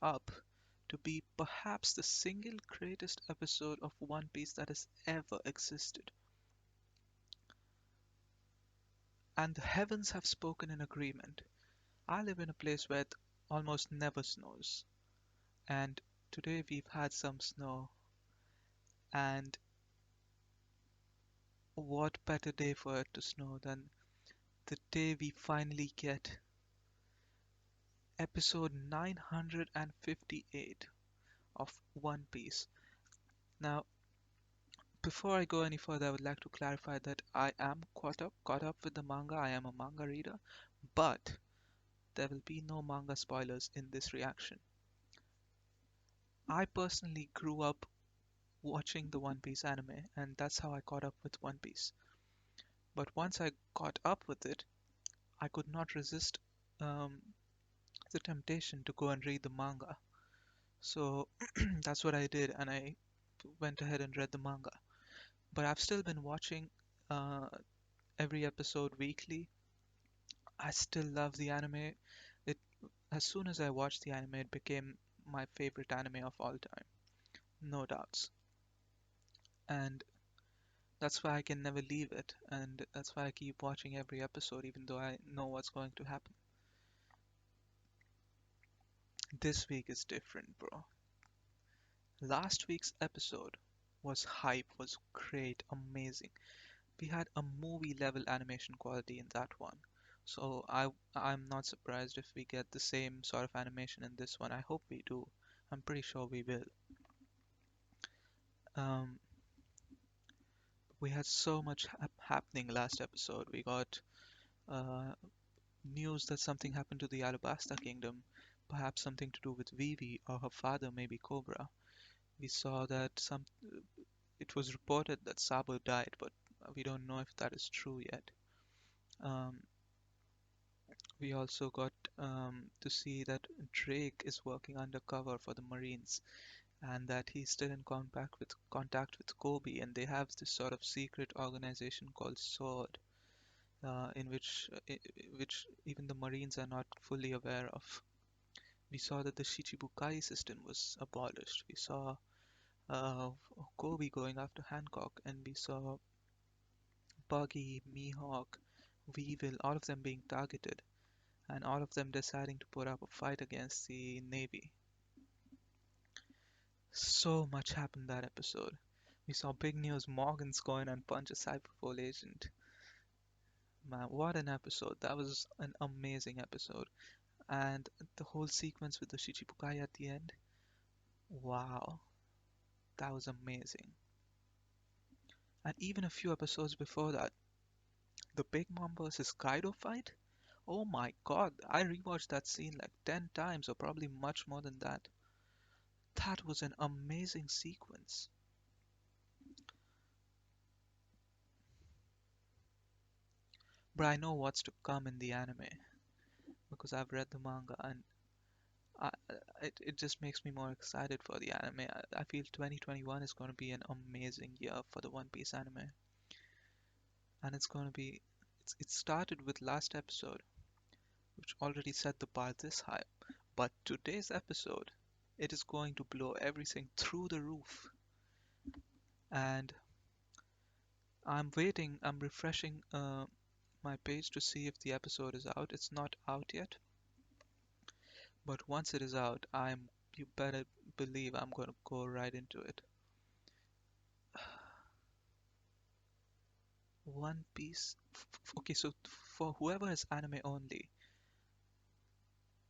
up to be perhaps the single greatest episode of One Piece that has ever existed. And the heavens have spoken in agreement. I live in a place where it almost never snows, and today we've had some snow, and what better day for it to snow than the day we finally get episode 958 of One Piece. Now, before I go any further, I would like to clarify that I am caught up with the manga. I am a manga reader, but there will be no manga spoilers in this reaction. I personally grew up watching the One Piece anime, and that's how I caught up with One Piece. But once I caught up with it, I could not resist um, the temptation to go and read the manga. So that's what I did, and I went ahead and read the manga. But I've still been watching uh, every episode weekly. I still love the anime. It As soon as I watched the anime, it became my favorite anime of all time, no doubts. And that's why I can never leave it, and that's why I keep watching every episode, even though I know what's going to happen. This week is different, bro. Last week's episode was hype, was great, amazing. We had a movie level animation quality in that one. So I'm not surprised if we get the same sort of animation in this one. I hope we do. I'm pretty sure we will. Um, we had so much happening last episode. We got uh, news that something happened to the Alabasta Kingdom, perhaps something to do with Vivi or her father, maybe Cobra. We saw that it was reported that Sabo died, but we don't know if that is true yet. Um, we also got to see that Drake is working undercover for the Marines, and that he's still in contact with Kobe, and they have this sort of secret organization called Sword, in which even the Marines are not fully aware of. We saw that the Shichibukai system was abolished. We saw uh, Kobe going after Hancock, and we saw Buggy, Mihawk, Weevil, all of them being targeted, and all of them deciding to put up a fight against the Navy. So much happened that episode. We saw big news Morgan's going and punch a Cyberpol agent. Man, what an episode. That was an amazing episode. And the whole sequence with the Shichibukai at the end. Wow, that was amazing. And even a few episodes before that, the Big Mom versus Kaido fight. Oh my god, I rewatched that scene like 10 times or probably much more than that. That was an amazing sequence. But I know what's to come in the anime because I've read the manga, and I, it just makes me more excited for the anime. I feel 2021 is going to be an amazing year for the One Piece anime, and it started with last episode, which already set the bar this high. But today's episode, it is going to blow everything through the roof. And I'm refreshing my page to see if the episode is out. It's not out yet, but once it is out, you better believe I'm going to go right into it. One Piece. Okay, so for whoever is anime only,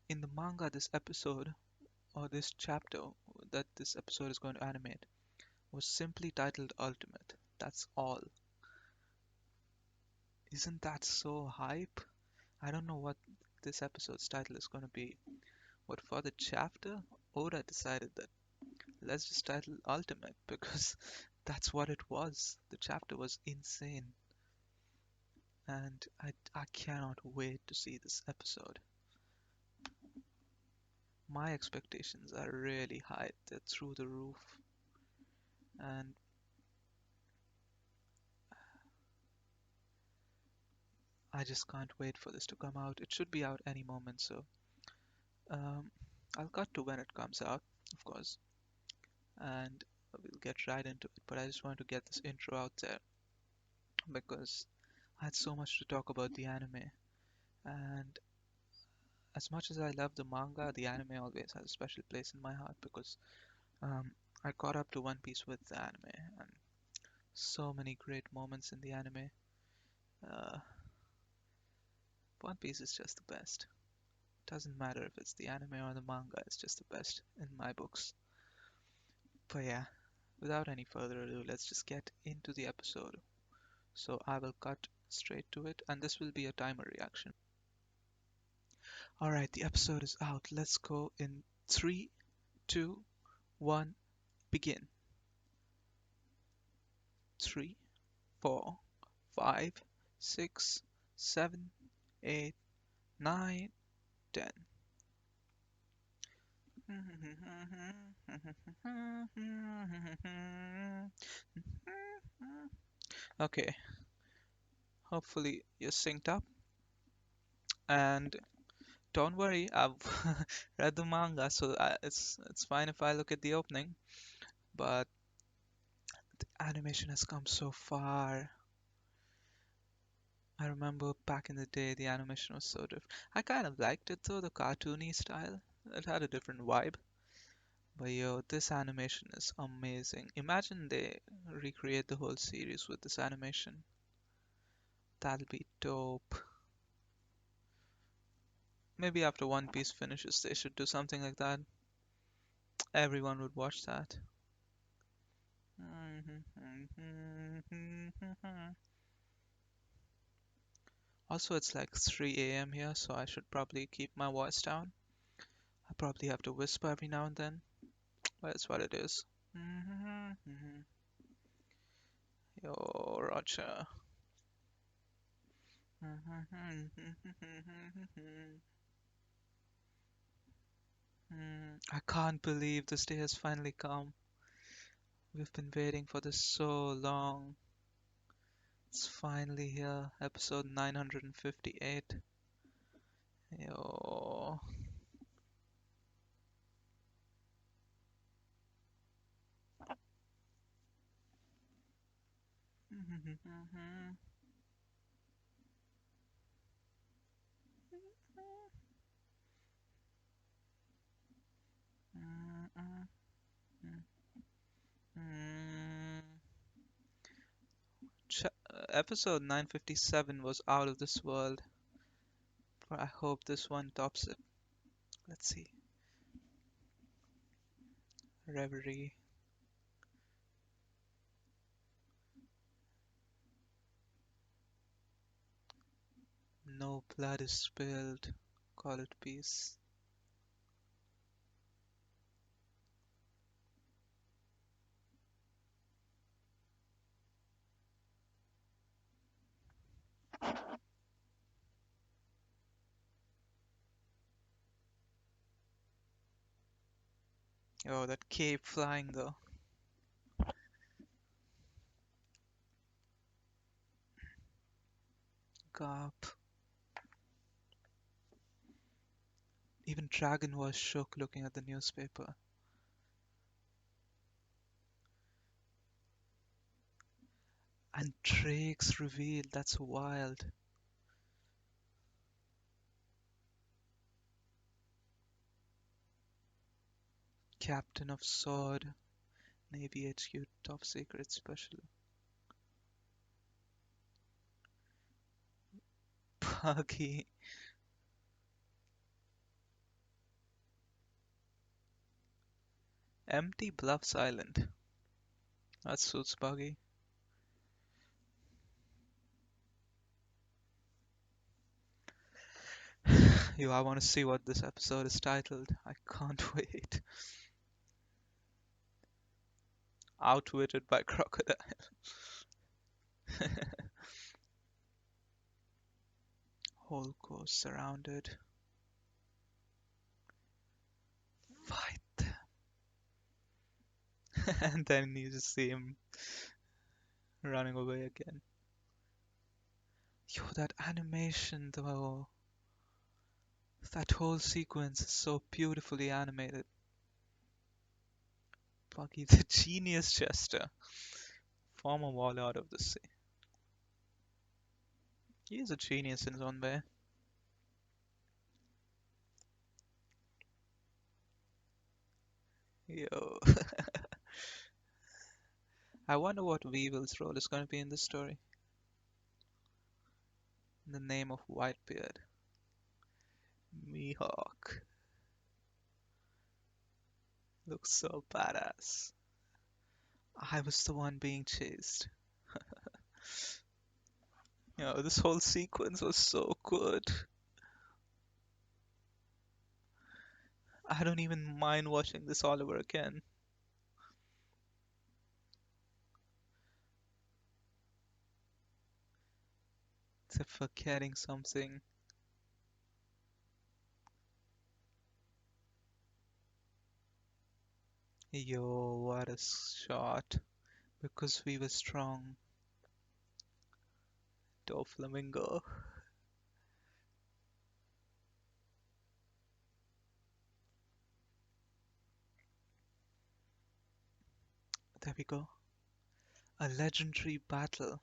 in the manga, this episode or this chapter that this episode is going to animate was simply titled Ultimate. That's all. Isn't that so hype? I don't know what this episode's title is going to be. But for the chapter, Oda decided that let's just title Ultimate because that's what it was. The chapter was insane, and I cannot wait to see this episode. My expectations are really high, they're through the roof, and I just can't wait for this to come out. It should be out any moment, so um, I'll cut to when it comes out, of course, and we'll get right into it. But I just wanted to get this intro out there because I had so much to talk about the anime. And as much as I love the manga, the anime always has a special place in my heart because um, I caught up to One Piece with the anime, and so many great moments in the anime. Uh, One Piece is just the best. Doesn't matter if it's the anime or the manga, it's just the best in my books. But yeah, without any further ado, let's just get into the episode. So I will cut straight to it, and this will be a timer reaction. Alright, the episode is out. Let's go in 3, 2, 1, begin. 3, 4, 5, 6, 7, 8, 9, 10. Okay, hopefully you're synced up. And don't worry, I've read the manga, so it's fine if I look at the opening. But the animation has come so far. I remember back in the day, the animation was so different. I kind of liked it though, the cartoony style. It had a different vibe. But yo, this animation is amazing. Imagine they recreate the whole series with this animation. That'll be dope. Maybe after One Piece finishes, they should do something like that. Everyone would watch that. Also, it's like 3 a.m. here, so I should probably keep my voice down. I probably have to whisper every now and then, but it's what it is. Yo, Roger. I can't believe this day has finally come. We've been waiting for this so long. It's finally here, episode 958. Yo. Episode 957 was out of this world, but I hope this one tops it. Let's see. Reverie. No blood is spilled. Call it peace. Oh, that cape flying though. Garp. Even Dragon was shook looking at the newspaper. And Drake's reveal, that's wild. Captain of Sword, Navy HQ, top secret special. Buggy. Empty Bluffs Island. That suits Buggy. Yo, I want to see what this episode is titled. I can't wait. Outwitted by Crocodile. Whole coast surrounded. Fight them. And then you just see him running away again. Yo, that animation though. That whole sequence is so beautifully animated. Buggy the Genius Chester, former warlord of the sea. He is a genius in his own way. Yo. I wonder what Weevil's role is going to be in this story. In the name of Whitebeard. Mihawk. Looks so badass. I was the one being chased. This whole sequence was so good. I don't even mind watching this all over again. Except for getting something. Yo, what a shot. Because we were strong. Doflamingo. There we go. A legendary battle.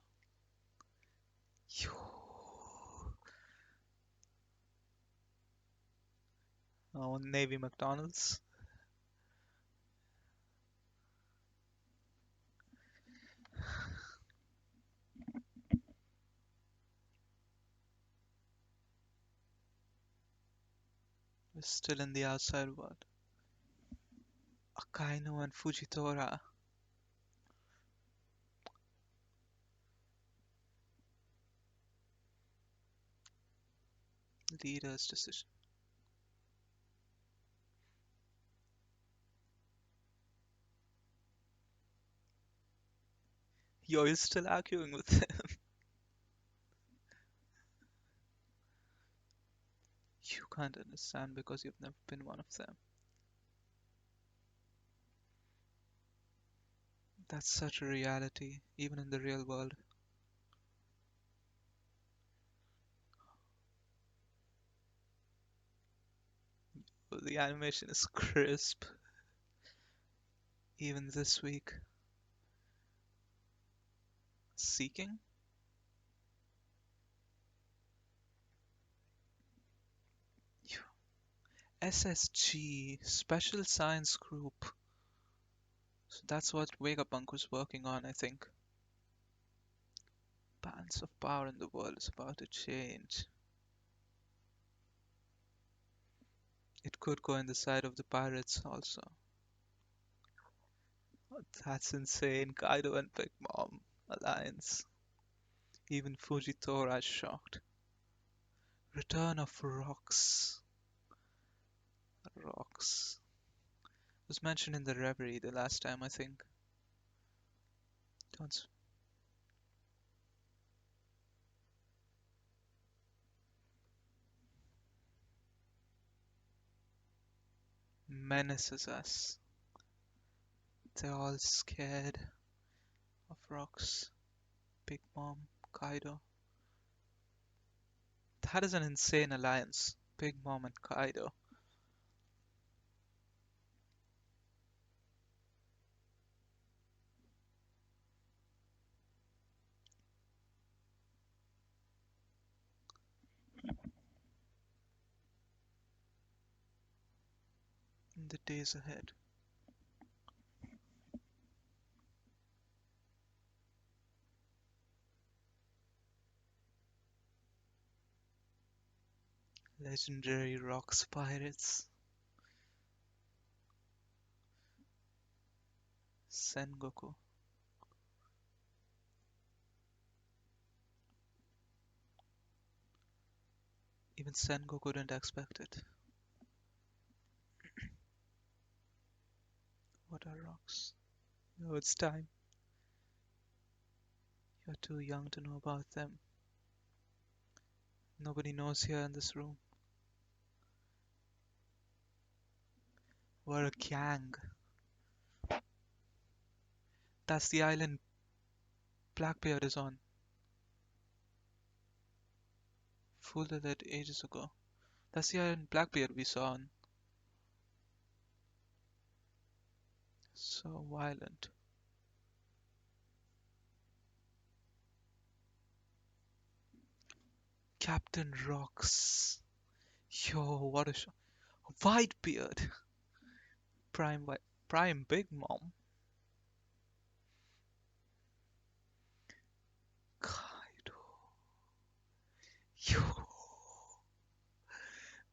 Yo. Oh, Navy McDonald's. We're still in the outside world. Akainu and Fujitora. Leader's decision. Yo, you're still arguing with him. You can't understand because you've never been one of them. That's such a reality, even in the real world. The animation is crisp, even this week. Seeking? SSG, Special Science Group. So that's what Vegapunk was working on, I think. Balance of power in the world is about to change. It could go in the side of the pirates also. Oh, that's insane. Kaido and Big Mom alliance. Even Fujitora is shocked. Return of rocks. Rocks. Was mentioned in the Reverie the last time, I think. Don't menaces us. They're all scared of rocks. Big Mom, Kaido. That is an insane alliance. Big Mom and Kaido. In the days ahead. Legendary rocks pirates. Sengoku. Even Sengoku didn't expect it. What are rocks? No, it's time. You're too young to know about them. Nobody knows here in this room. We're a gang. That's the island Blackbeard is on. Folded it ages ago. That's the Iron Blackbeard we saw on. So violent. Captain Rocks. Yo, what a shot. Whitebeard. Prime White. Prime Big Mom. Kaido. Yo.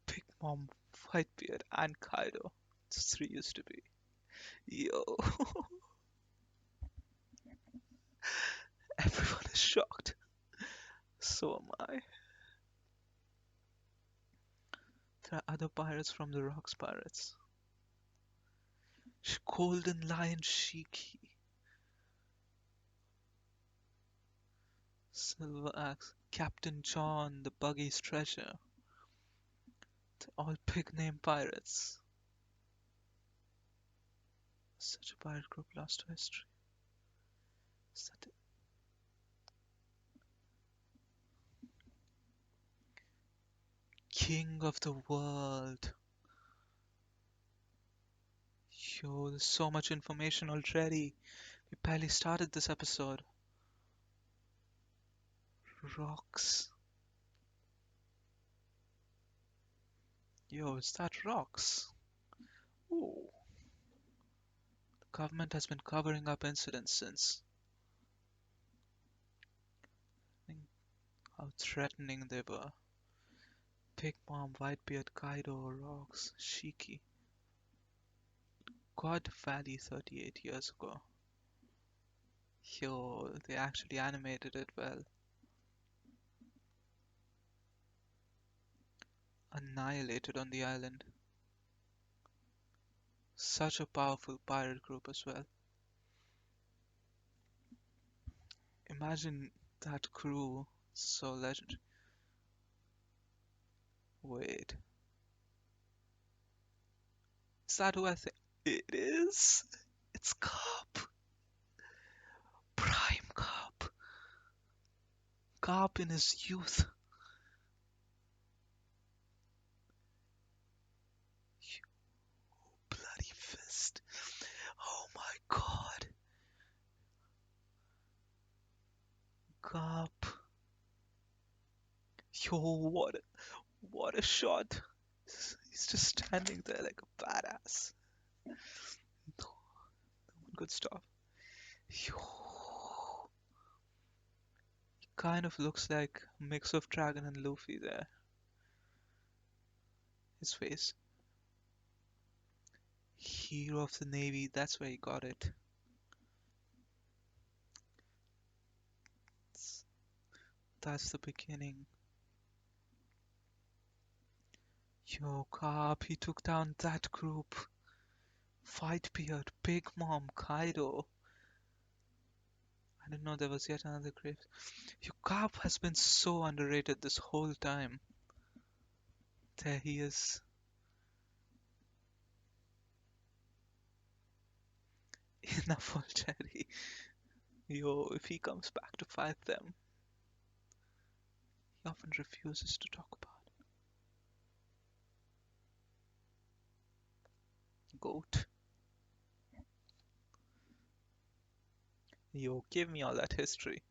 Big Mom, Whitebeard, and Kaido. It's three used to be. Yo. Everyone is shocked. So am I. There are other pirates from the Rocks Pirates. Golden Lion Shiki. Silver Axe. Captain John, the Buggy's Treasure. They're all big name pirates. Such a pirate group lost to history. Is that it? King of the world. Yo, there's so much information already. We barely started this episode. Rocks. Yo, is that rocks? Ooh. The government has been covering up incidents since. How threatening they were. Big Mom, Whitebeard, Kaido, Rocks, Shiki. God Valley 38 years ago. Yo, they actually animated it well. Annihilated on the island. Such a powerful pirate group as well. Imagine that crew. So legendary. Wait. Is that who I think it is? It's Garp. Prime Garp. Garp in his youth. Bloody fist. Oh my god. Garp. Yo, what a shot. He's just standing there like a badass. No one could stop. Yo. He kind of looks like a mix of Dragon and Luffy there. His face. Hero of the Navy, that's where he got it. That's the beginning. Yo, Garp, he took down that group. Whitebeard, Big Mom, Kaido. I didn't know there was yet another grave. Yo, Garp has been so underrated this whole time. There he is. Enough already. Yo, if he comes back to fight them, he often refuses to talk about it. Goat. Yo, give me all that history.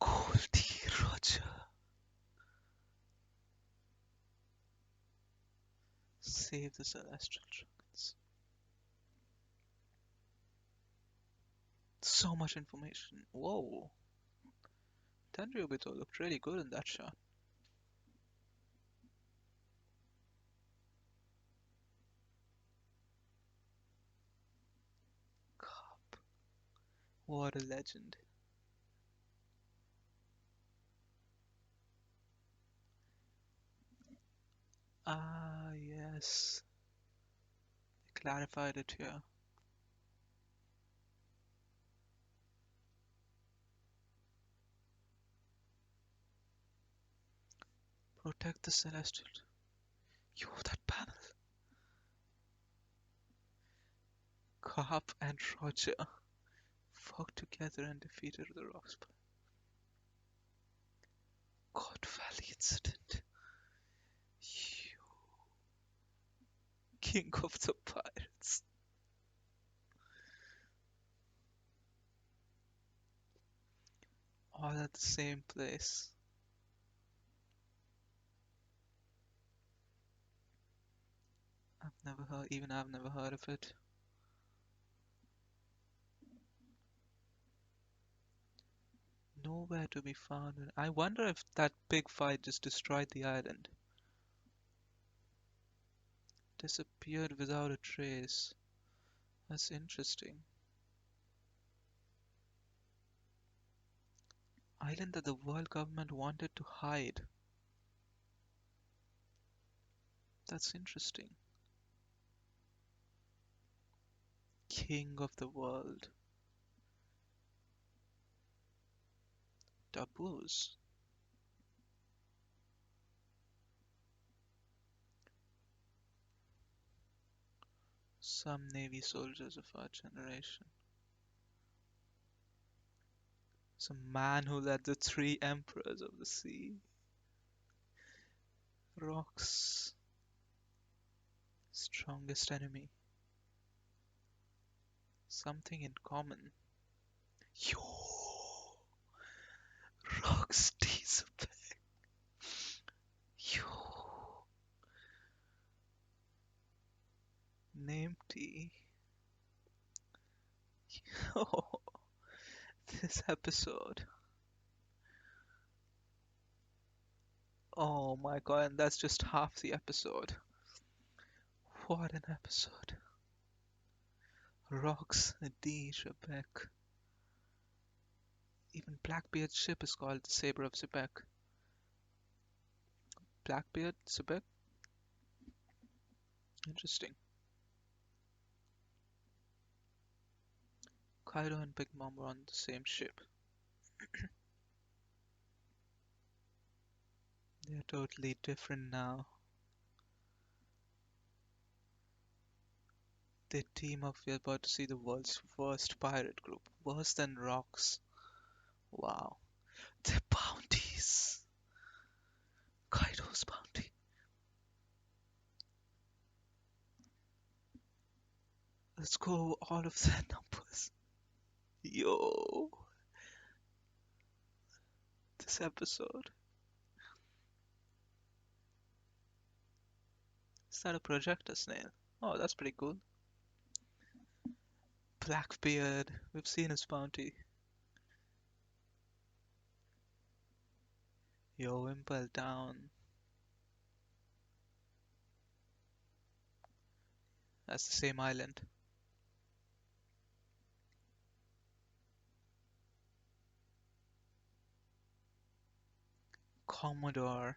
Goldie Roger. Save the Celestial Dragons. So much information. Whoa. Tenryubito looked really good in that shot. Garp. What a legend. Ah, yes. They clarified it here. Protect the Celestial. Yo, that panel. Garp and Roger worked together and defeated the rocks. God Valley incident. You king of the pirates. All at the same place. I've never heard of it. Nowhere to be found. I wonder if that big fight just destroyed the island. Disappeared without a trace. That's interesting. Island that the world government wanted to hide. That's interesting. King of the world. Taboos. Some Navy soldiers of our generation. Some man who led the three emperors of the sea. Rocks. Strongest enemy. Something in common. Yo! Rocks Xebec. Yo! Name T. Yo! This episode. Oh my god, and that's just half the episode. What an episode. Rocks D. Xebec. Even Blackbeard's ship is called the Saber of Xebec. Blackbeard? Xebec? Interesting. Kaido and Big Mom were on the same ship. They're totally different now. They team up. We're about to see the world's worst pirate group. Worse than Rocks. Wow. The bounties. Kaido's bounty. Let's go all of their numbers. Yo. This episode. Is that a projector snail? Oh, that's pretty cool. Blackbeard. We've seen his bounty. Yo, Impel down. That's the same island. Commodore.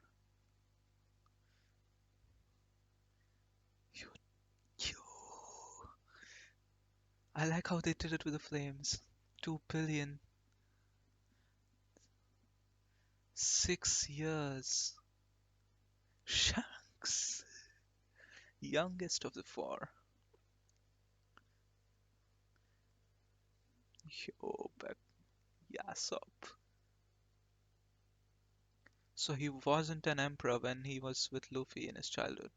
Yo, yo. I like how they did it with the flames. 2 billion. 6 years. Shanks. Youngest of the four. Yo, back. Yasop. So he wasn't an emperor when he was with Luffy in his childhood.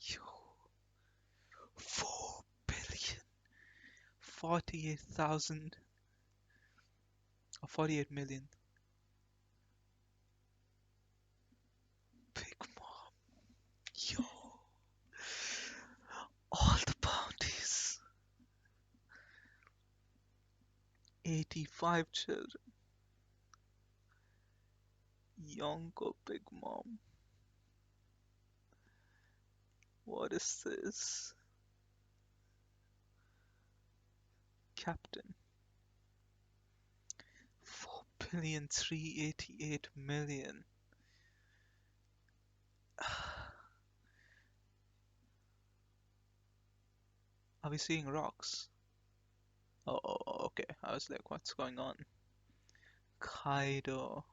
Yo. 4 billion. 48,000 or 48 million. Big Mom. Yo. All the bounties. 85 children. Yonko Big Mom. What is this? Captain. 4,388,000,000. Are we seeing rocks? Oh, okay. I was like, what's going on? Kaido.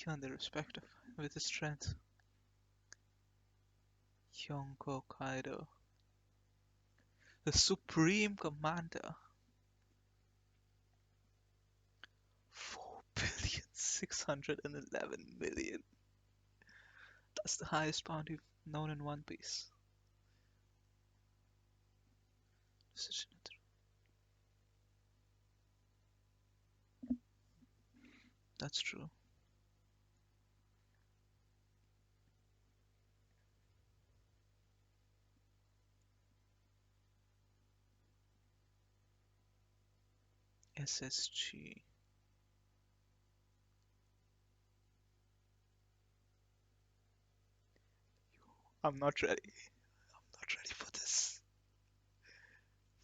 Even the respect of with his strength. Yonko Kaido, the Supreme Commander. 4,611,000,000. That's the highest bounty known in One Piece. That's true. SSG. I'm not ready. I'm not ready for this.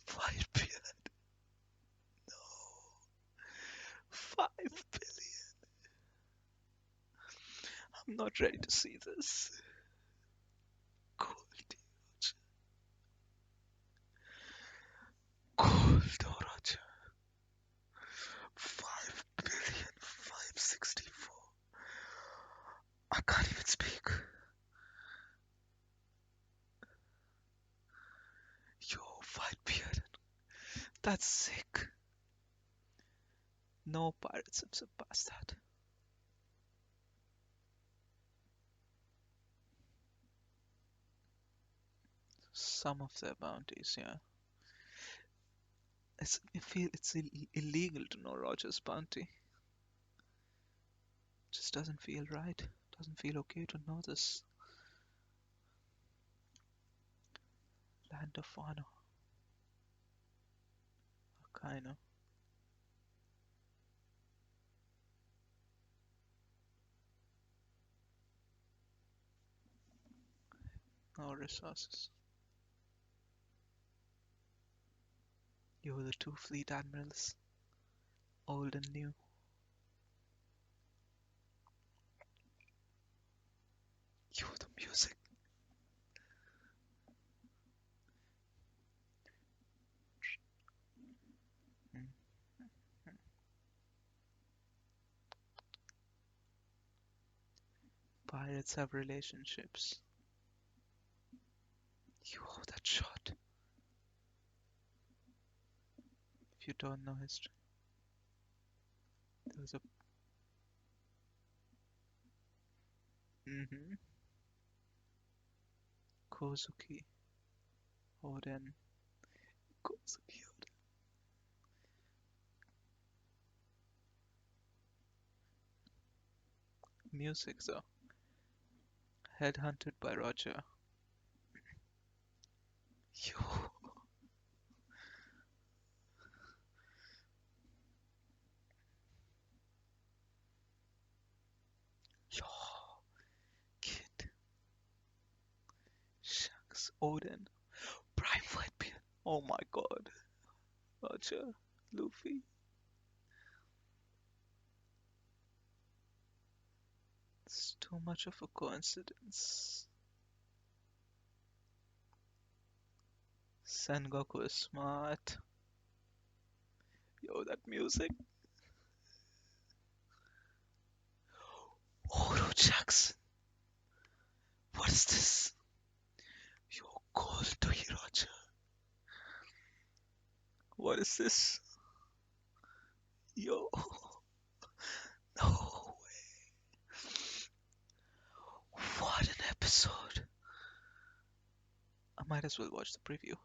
Five billion. No. 5 billion. I'm not ready to see this. Gold. Gold, Roger. 5,564. I can't even speak. Yo, 5 billion. That's sick. No pirates have surpassed that. Some of their bounties, yeah. I feel it's illegal to know Roger's bounty. Just doesn't feel right. Doesn't feel okay to know this. Land of Honor. Akaino. No resources. You were the two fleet admirals. Old and new. You the music. Mm. Pirates have relationships. You that shot. If you don't know history. There was a Kozuki Oden. Kozuki Oden. Music though. Headhunted by Roger. Yo. Yo. Kid. Shanks. Oden. Prime White Beard. Oh my god. Roger. Luffy. It's too much of a coincidence. Sengoku is smart. Yo, that music. Oro Jackson. What is this? Yo, call to Hirocha. What is this? Yo. No way. What an episode. I might as well watch the preview.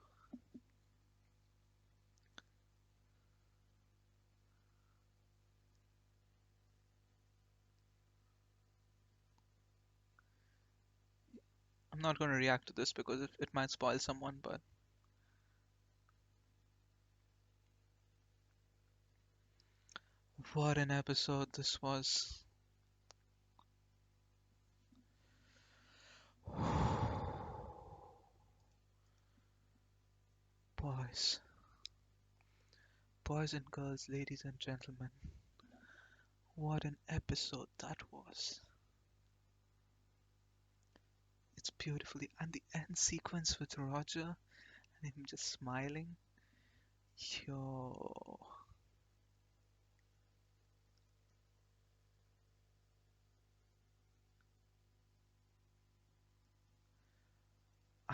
I'm not going to react to this because it might spoil someone, but what an episode this was. Boys. Boys and girls, ladies and gentlemen. What an episode that was. It's beautifully. And the end sequence with Roger and him just smiling. Yo.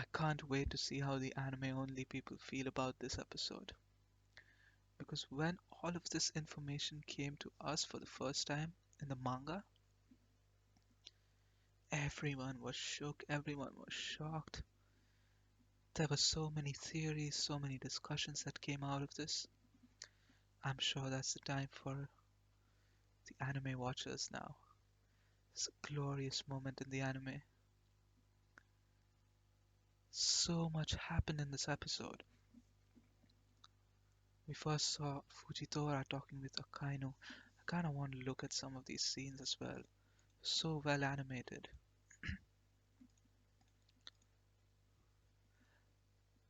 I can't wait to see how the anime only people feel about this episode. Because when all of this information came to us for the first time in the manga, everyone was shook, everyone was shocked. There were so many theories, so many discussions that came out of this. I'm sure that's the time for the anime watchers now. It's a glorious moment in the anime. So much happened in this episode. We first saw Fujitora talking with Akainu. I kinda want to look at some of these scenes as well. So well animated.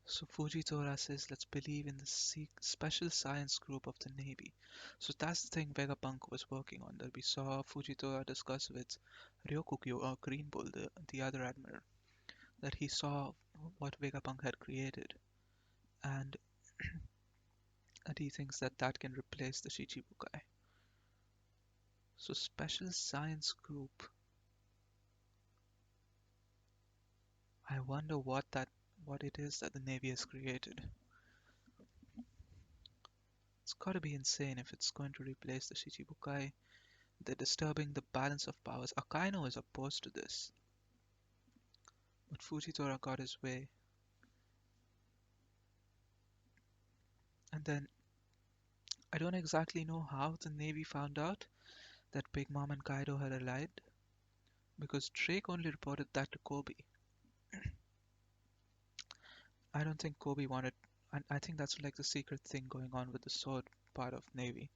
So Fujitora says, let's believe in the special science group of the Navy. So that's the thing Vegapunk was working on that we saw Fujitora discuss with Ryokugyo or Green Bull, the other admiral, that he saw what Vegapunk had created. And, and he thinks that that can replace the Shichibukai. So special science group. I wonder what it is that the Navy has created. It's gotta be insane if it's going to replace the Shichibukai. They're disturbing the balance of powers. Akainu is opposed to this, but Fujitora got his way. And then, I don't exactly know how the Navy found out that Big Mom and Kaido had allied, because Drake only reported that to Kobe. I don't think Kobe wanted, and I think that's like the secret thing going on with the sword part of Navy.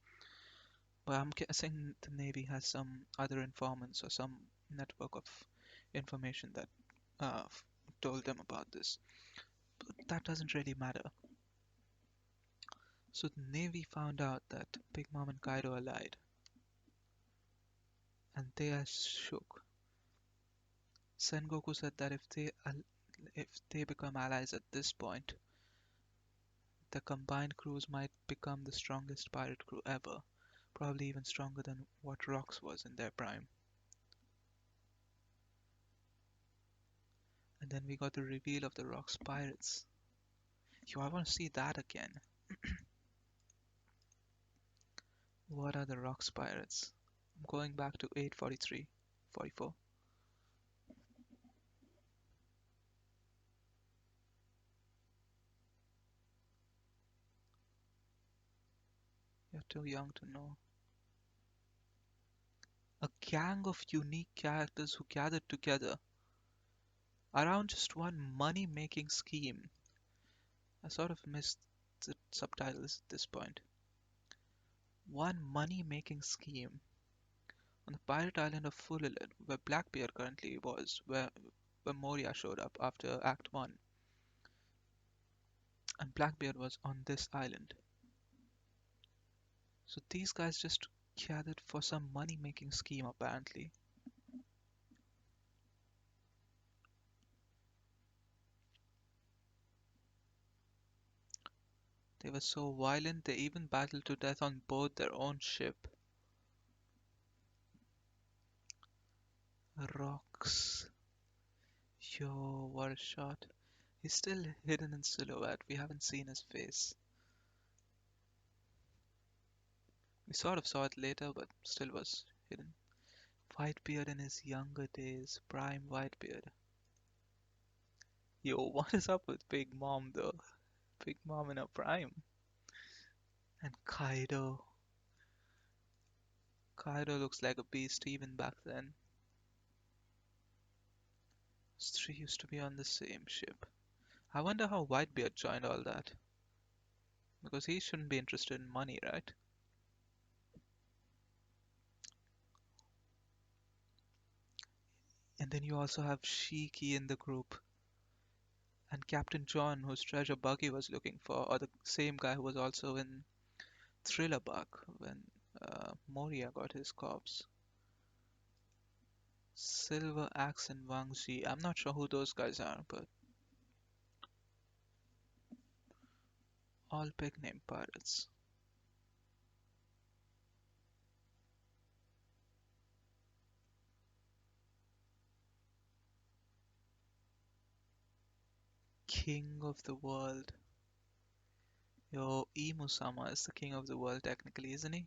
But I'm guessing the Navy has some other informants or some network of information that told them about this. But that doesn't really matter. So the Navy found out that Big Mom and Kaido allied, and they are shook. Sengoku said that if they become allies at this point, the combined crews might become the strongest pirate crew ever, probably even stronger than what Rocks was in their prime. And then we got the reveal of the Rocks pirates. Yo, I want to see that again. What are the Rocks pirates? I'm going back to 843, 44. You're too young to know. A gang of unique characters who gathered together around just one money-making scheme. I sort of missed the subtitles at this point. One money-making scheme on the pirate island of Fulilid, where Blackbeard currently was, where Moria showed up after Act 1. And Blackbeard was on this island. So these guys just gathered for some money-making scheme apparently. They were so violent they even battled to death on board their own ship. Rocks. Yo, what a shot. He's still hidden in silhouette. We haven't seen his face. We sort of saw it later, but still was hidden. Whitebeard in his younger days. Prime Whitebeard. Yo, what is up with Big Mom though? Big Mom in her prime. And Kaido. Kaido looks like a beast even back then. Those three used to be on the same ship. I wonder how Whitebeard joined all that. Because he shouldn't be interested in money, right? And then you also have Shiki in the group. And Captain John, whose treasure Buggy was looking for, or the same guy who was also in Thriller Bug when Moria got his corpse. Silver Axe and Wang Ji. I'm not sure who those guys are, but all big name pirates. king of the world. Yo, Emu-sama is the king of the world technically, isn't he?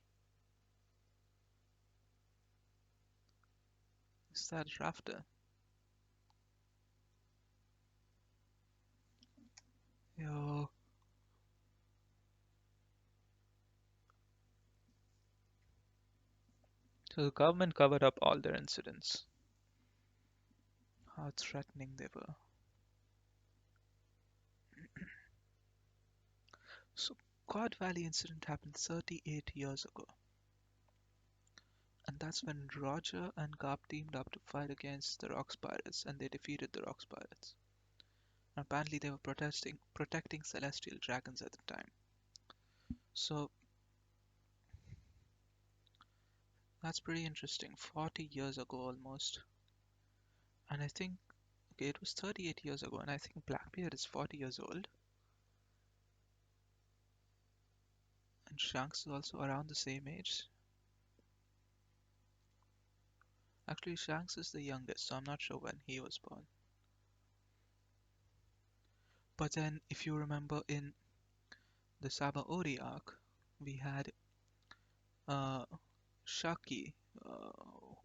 Is that Rafter? Yo, so the government covered up all their incidents. How threatening they were. So, God Valley incident happened 38 years ago, and that's when Roger and Garp teamed up to fight against the Rocks Pirates, and they defeated the Rocks Pirates. And apparently, they were protecting celestial dragons at the time. So that's pretty interesting. 40 years ago almost, and I think okay, it was 38 years ago, and I think Blackbeard is 40 years old, and Shanks is also around the same age. Actually, Shanks is the youngest, so I'm not sure when he was born. But then, if you remember in the Sabaody arc, we had uh, Shaki, uh,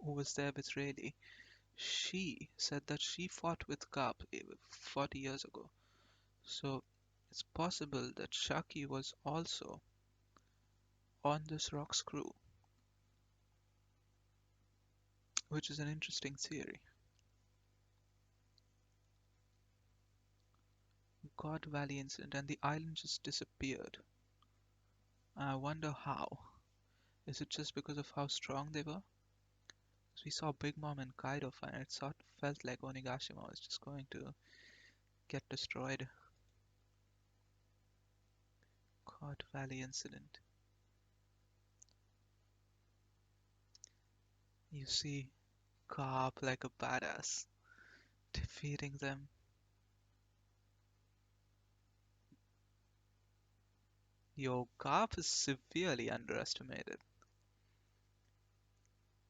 who was there with Rayleigh. She said that she fought with Garp 40 years ago. So it's possible that Shaki was also on this Rock's crew, which is an interesting theory. God Valley incident and the island just disappeared. I wonder how. Is it just because of how strong they were? 'Cause we saw Big Mom and Kaido fight, and it sort of felt like Onigashima was just going to get destroyed. God Valley incident. You see Garp like a badass, defeating them. Yo, Garp is severely underestimated.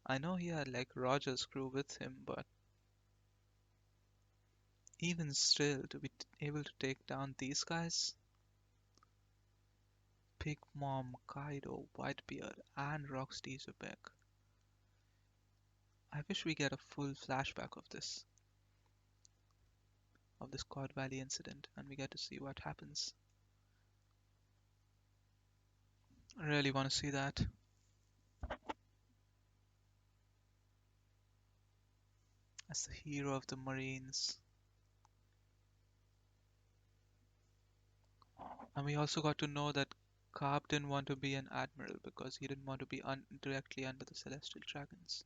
I know he had like Roger's crew with him, but even still, to be able to take down these guys, Big Mom, Kaido, Whitebeard, and Rocksteady Xebec. I wish we get a full flashback of this God Valley incident, and we get to see what happens. I really want to see that. As the hero of the Marines. And we also got to know that Garp didn't want to be an admiral because he didn't want to be directly under the Celestial Dragons.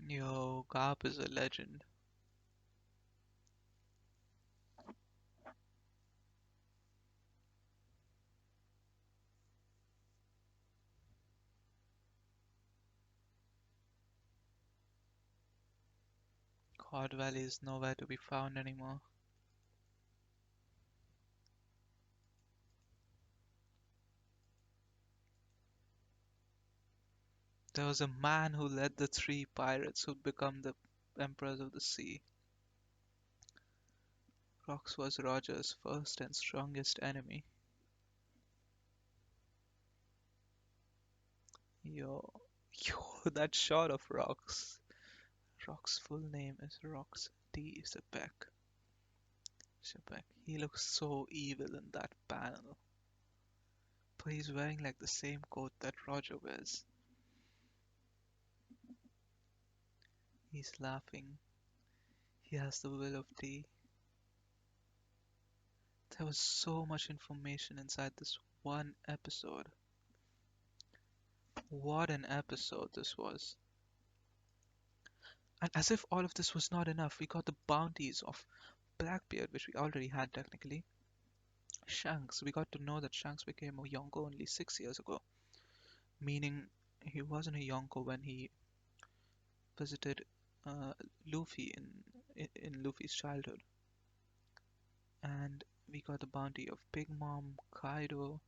Yo, Garp is a legend. God Valley is nowhere to be found anymore. There was a man who led the three pirates who'd become the emperors of the sea. Rox was Roger's first and strongest enemy. Yo, that shot of Rox. Rox's full name is Rox D. Xebec. Xebec. He looks so evil in that panel. But he's wearing like the same coat that Roger wears. He's laughing. He has the will of tea. There was so much information inside this one episode. What an episode this was. And as if all of this was not enough, we got the bounties of Blackbeard, which we already had technically. Shanks, we got to know that Shanks became a yonko only 6 years ago, meaning he wasn't a yonko when he visited uh, Luffy in Luffy's childhood. And we got the bounty of Big Mom, Kaido,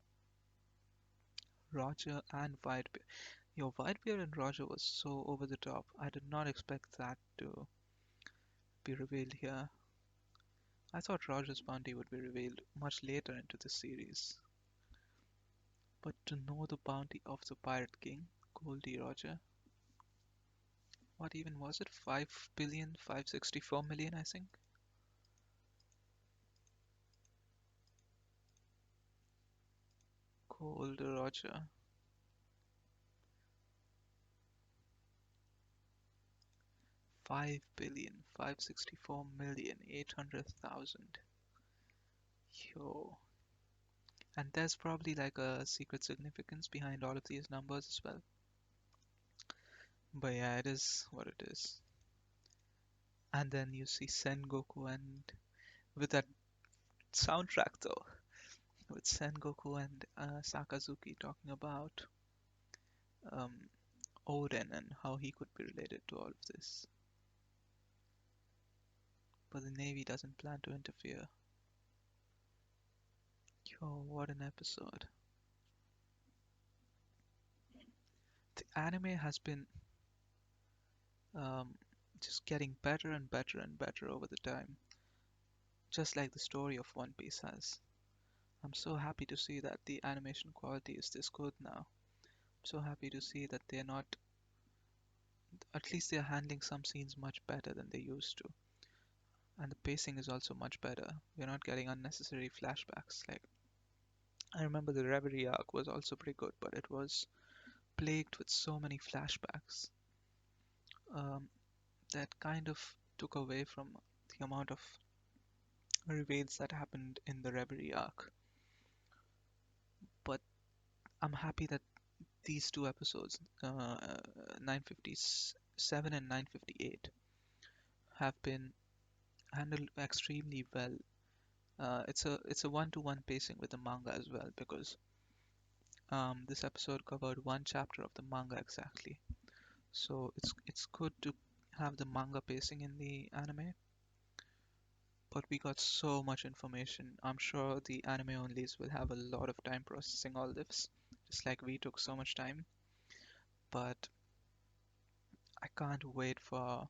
Roger, and Whitebeard. Yo, Whitebeard and Roger was so over the top. I did not expect that to be revealed here. I thought Roger's bounty would be revealed much later into the series. But to know the bounty of the Pirate King, Goldie Roger, what even was it? 5 billion, 564 million, I think. Gold Roger. 5,564,800,000. Yo. And there's probably like a secret significance behind all of these numbers as well. But yeah, it is what it is. And then you see Sengoku and with that soundtrack though, with Sengoku and Sakazuki talking about um, Oden and how he could be related to all of this. But the Navy doesn't plan to interfere. Yo, what an episode. The anime has been um, just getting better and better and better over the time, just like the story of One Piece has. I'm so happy to see that the animation quality is this good now. I'm so happy to see that they're not, at least they're handling some scenes much better than they used to. And the pacing is also much better. We're not getting unnecessary flashbacks. Like, I remember the Reverie arc was also pretty good, but it was plagued with so many flashbacks um, that kind of took away from the amount of reveals that happened in the Reverie arc. But I'm happy that these two episodes, 957 and 958, have been handled extremely well. It's a one-to-one pacing with the manga as well because this episode covered one chapter of the manga exactly. So it's good to have the manga pacing in the anime, but we got so much information. I'm sure the anime onlys will have a lot of time processing all this, just like we took so much time. But I can't wait for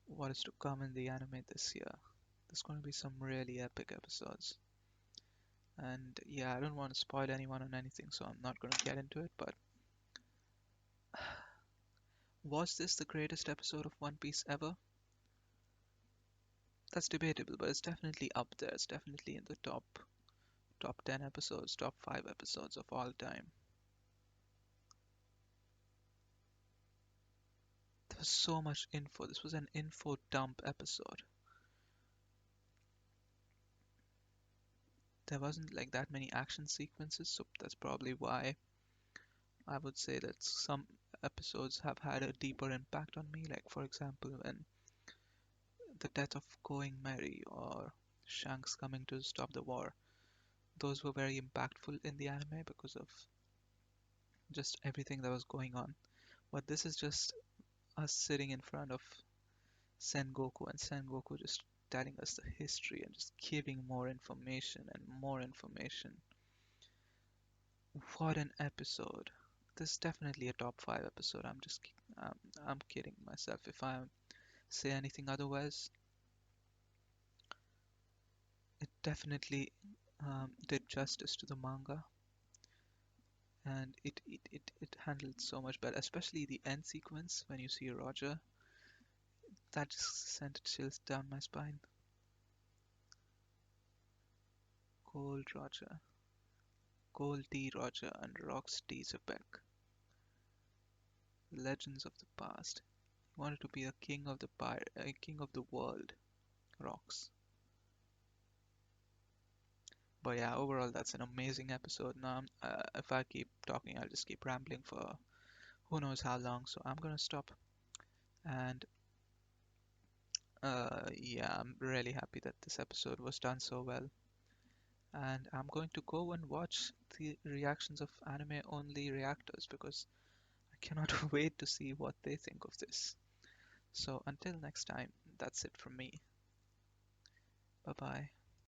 what is to come in the anime this year. There's going to be some really epic episodes. And yeah, I don't want to spoil anyone on anything, so I'm not going to get into it. But was this the greatest episode of One Piece ever? That's debatable, but it's definitely up there. It's definitely in the top 10 episodes, top 5 episodes of all time. There was so much info. This was an info dump episode. There wasn't like that many action sequences, so that's probably why I would say that some episodes have had a deeper impact on me. Like, for example, when the death of Going Merry or Shanks coming to stop the war, those were very impactful in the anime because of just everything that was going on. But this is just us sitting in front of Sengoku and Sengoku just telling us the history and just giving more information and more information. What an episode! This is definitely a top 5 episode. Um, I'm kidding myself if I say anything otherwise. It definitely did justice to the manga, and it handled so much better, especially the end sequence when you see Roger. That just sent chills down my spine. Gold Roger, Goldie Roger, and Rox D. Xebec, legends of the past. He wanted to be a king of the king of the world, Rox. But yeah, overall, that's an amazing episode. Now, if I keep talking, I'll just keep rambling for who knows how long. So I'm gonna stop And yeah, I'm really happy that this episode was done so well. And I'm going to go and watch the reactions of anime only reactors because I cannot wait to see what they think of this. So until next time, that's it from me. Bye bye.